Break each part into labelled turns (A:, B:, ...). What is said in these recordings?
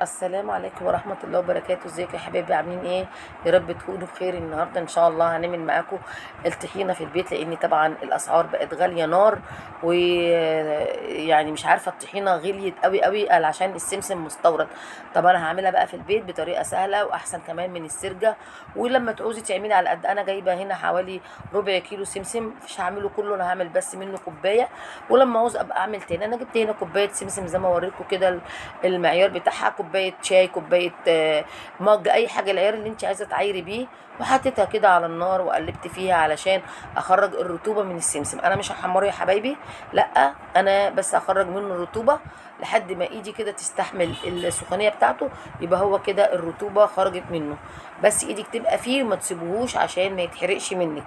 A: السلام عليكم ورحمة الله وبركاته. ازيكم يا حبايبي، عاملين ايه؟ يا رب تكونوا بخير. النهارده ان شاء الله هنعمل معاكم الطحينة في البيت، لان طبعا الاسعار بقت غالية نار، ويعني مش عارفة الطحينة غليت قوي قوي قال عشان السمسم مستورد. طب انا هعملها بقى في البيت بطريقة سهلة واحسن كمان من السرجة. ولما تعوزي تعملي على قد، انا جايبة هنا حوالي ربع كيلو سمسم، مش هعمله كله، انا هعمل بس منه كوباية. ولما عاوز ابقى اعمل تاني، انا جبت هنا كوباية سمسم زي ما وريتكم كده، المعيار بتاعها كوبايه شاي، كوبايه مج، اي حاجه العيار اللي انت عايزه تعايري بيه. وحطيتها كده على النار وقلبت فيها علشان اخرج الرطوبه من السمسم. انا مش هحمره يا حبايبي، لا، انا بس اخرج منه الرطوبه لحد ما ايدي كده تستحمل السخونيه بتاعته، يبقى هو كده الرطوبه خرجت منه. بس ايدك تبقى فيه وما تسيبوهوش عشان ما يتحرقش منك.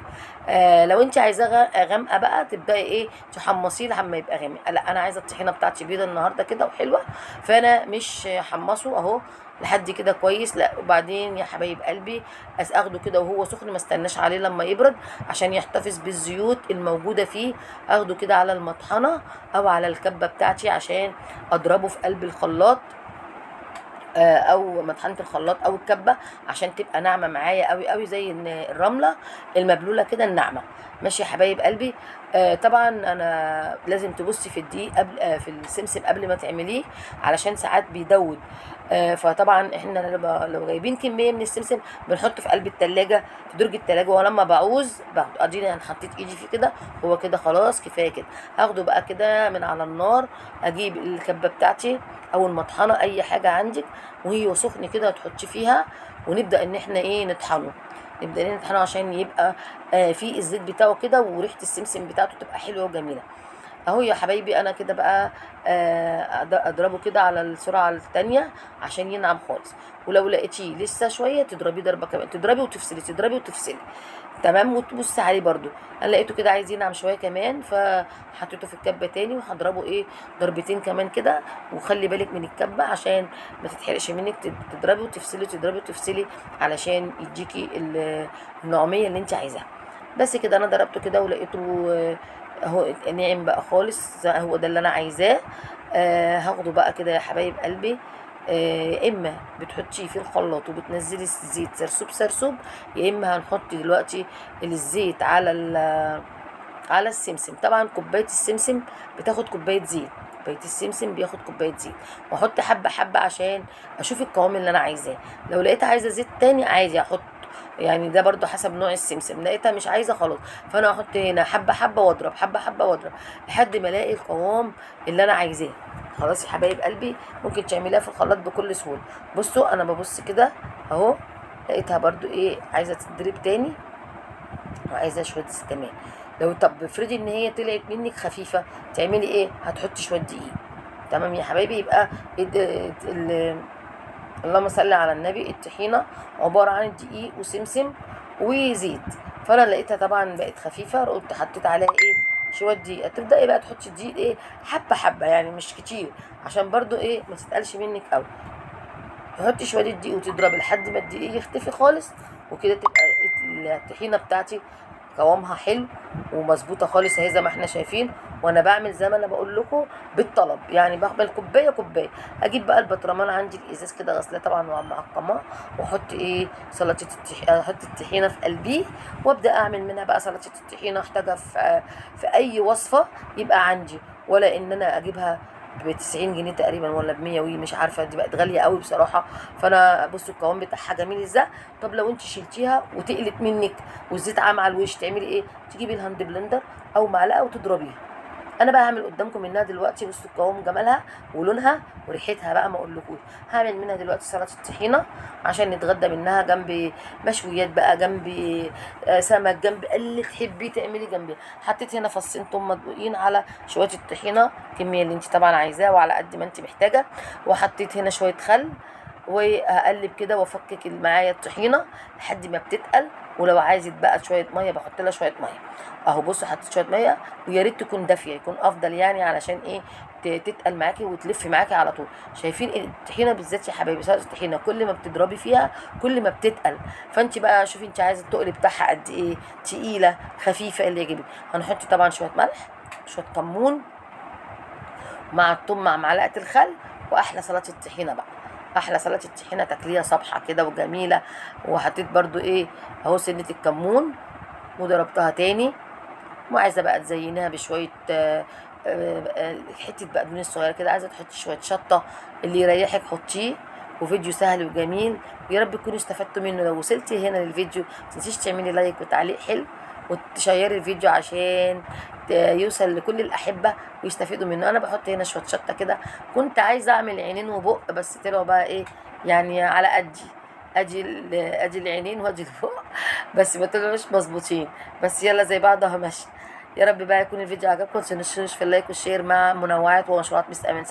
A: لو انت عايزاه غامقه بقى، تبداي ايه، تحمصيه لما يبقى غامق. لا، انا عايزه الطحينه بتاعتي بيضه النهارده كده وحلوه، فانا مش حمصه اهو لحد كده كويس. لا، وبعدين يا حبايب قلبي اخده كده وهو سخن، ما استناش عليه لما يبرد عشان يحتفظ بالزيوت الموجوده فيه. اخده كده على المطحنه او على الكبه بتاعتي عشان اضربه في قلب الخلاط، او مطحنه الخلاط او الكبه، عشان تبقى ناعمه معايا قوي قوي زي الرمله المبلوله كده الناعمه. ماشي يا حبايب قلبي. طبعا انا لازم تبصي في الدقيق قبل، في السمسم قبل ما تعمليه، علشان ساعات بيدود. فطبعا احنا لو جايبين كميه من السمسم بنحطه في قلب التلاجة، في درج التلاجة، ولما بعوز باخده. اديني انا حطيت ايدي فيه كده، هو كده خلاص كفايه كده. هاخده بقى كده من على النار، اجيب الكبه بتاعتي او المطحنه اي حاجه عندك، وهي سخن كده تحطي فيها، ونبدا ان احنا ايه، نطحنه. نبدا نطحنه عشان يبقى في الزيت بتاعه كده، وريحه السمسم بتاعته تبقى حلوه وجميله. اهو يا حبايبي انا كده بقى اضربه كده على السرعه التانية عشان ينعم خالص. ولو لقيتيه لسه شويه تضربيه ضربه كمان، تضربي وتفصلي، تضربي وتفصلي، تمام. وتبص عليه برده، انا لقيته كده عايز ينعم شويه كمان، فحطيته في الكبه تاني، وهضربه ايه، ضربتين كمان كده. وخلي بالك من الكبه عشان ما تتحرقش منك، تضربي وتفصلي، تضربي وتفصلي، علشان يديكي النعوميه اللي انت عايزاها. بس كده انا ضربته كده ولقيته اهو ناعم بقى خالص، هو ده اللي انا عايزاه. هاخده بقى كده يا حبايب قلبي. يا اما بتحطيه في الخلاط وبتنزلي الزيت سرسوب سرسوب، يا اما هنحط دلوقتي الزيت على السمسم. طبعا كوبايه السمسم بتاخد كوبايه زيت، كوبايه السمسم بياخد كوبايه زيت، واحط حبه حبه عشان اشوف القوام اللي انا عايزاه. لو لقيت عايزه زيت تاني عادي احط، يعني ده برضو حسب نوع السمسم. لقيتها مش عايزه خلاص، فانا هحط هنا حبه حبه واضرب، حبه حبه واضرب لحد ما الاقي القوام اللي انا عايزاه. خلاص يا حبايب قلبي، ممكن تعمليها في الخلاط بكل سهوله. بصوا انا ببص كده اهو، لقيتها برضو ايه، عايزه تتضرب تاني وعايزه شويه زيت كمان. طب افرضي ان هي طلعت منك خفيفه، تعملي ايه، هتحطي شويه دقيق. تمام يا حبايبي. يبقى اللهم صل على النبي، الطحينه عباره عن دقيق وسمسم وزيت. فانا لقيتها طبعا بقت خفيفه، قلت حطيت عليها ايه، شويه دقيق. تبداي بقى تحطي الدقيق ايه، حبه حبه، يعني مش كتير، عشان برضو ايه ما تتقلش منك قوي. تحطي شويه دقيق وتضربي لحد ما الدقيق يختفي خالص، وكده تبقى الطحينه بتاعتي قوامها حلو ومظبوطه خالص اهي زي ما احنا شايفين. وانا بعمل زي ما انا بقول لكم بالطلب، يعني بقبل كوبايه كوبايه. اجيب بقى البطرمان عندي الازاز كده، غسله طبعا ومعقماه، واحط ايه، سلطه الطحينه، احط الطحينه في قلبيه، وابدا اعمل منها بقى سلطه الطحينه. احتاجها في اي وصفه يبقى عندي، ولا ان انا اجيبها ب90 جنيه تقريبا ولا ب100، وي مش عارفه، دي بقت غاليه قوي بصراحه. فانا بصوا القوام بتاعها جميل ازاي. طب لو انت شلتيها وتقلت منك والزيت عام على الوش، تعملي ايه، تجيبي الهاند بلندر او معلقه وتضربيها. انا بقى هعمل قدامكم منها دلوقتي، بصوا القوام جمالها ولونها وريحتها بقى ما اقولكوش. هعمل منها دلوقتي سلطه الطحينه عشان نتغدى منها، جنب مشويات بقى، جنب سمك، جنب اللي تحبي تعملي جنبي. حطيت هنا فصين توم مدقوقين على شويه الطحينه، الكميه اللي انت طبعا عايزاها وعلى قد ما انت محتاجه. وحطيت هنا شويه خل، وهقلب كده وافكك معايا الطحينه لحد ما بتتقل. ولو عايزه بقى شويه ميه بحط لها شويه ميه اهو. بصوا حطيت شويه ميه، ويا ريت تكون دافيه، يكون افضل يعني، علشان ايه، تتقل معاكي وتلف معاكي على طول. شايفين الطحينه بالذات يا حبايبي، سلطه الطحينه كل ما بتضربي فيها كل ما بتتقل. فانت بقى شوفي انت عايزه التقل بتاعها قد ايه، تقيله خفيفه، اللي يعجبك. هنحط طبعا شويه ملح، شويه كمون، مع الثوم، مع معلقه الخل، واحلى سلطه الطحينه بقى. احلى سلطه الطحينه تاكليها صبحه كده وجميله. وحطيت برضو ايه اهو سنه الكمون وضربتها تاني. وعايزه بقى تزينها بشويه حته بقدونس صغيره كده، عايزه تحطي شويه شطه، اللي يريحك حطيه. وفيديو سهل وجميل، ويا رب تكونوا استفدتوا منه. لو وصلتي هنا للفيديو متنسيش تعملي لايك وتعليق حلو، وتشيري الفيديو عشان يوصل لكل الاحبه ويستفيدوا منه. انا بحط هنا شويه شطه كده، كنت عايزه اعمل عينين وبق بس طلعوا بقى ايه يعني على قدي، ادي العينين وادي البق بس ما طلعوش مظبوطين. بس يلا زي بعضها ماشي. يا رب بقى يكون الفيديو عجبكم، متنسوش في اللايك والشير مع منوعات ومشروعات مس امين.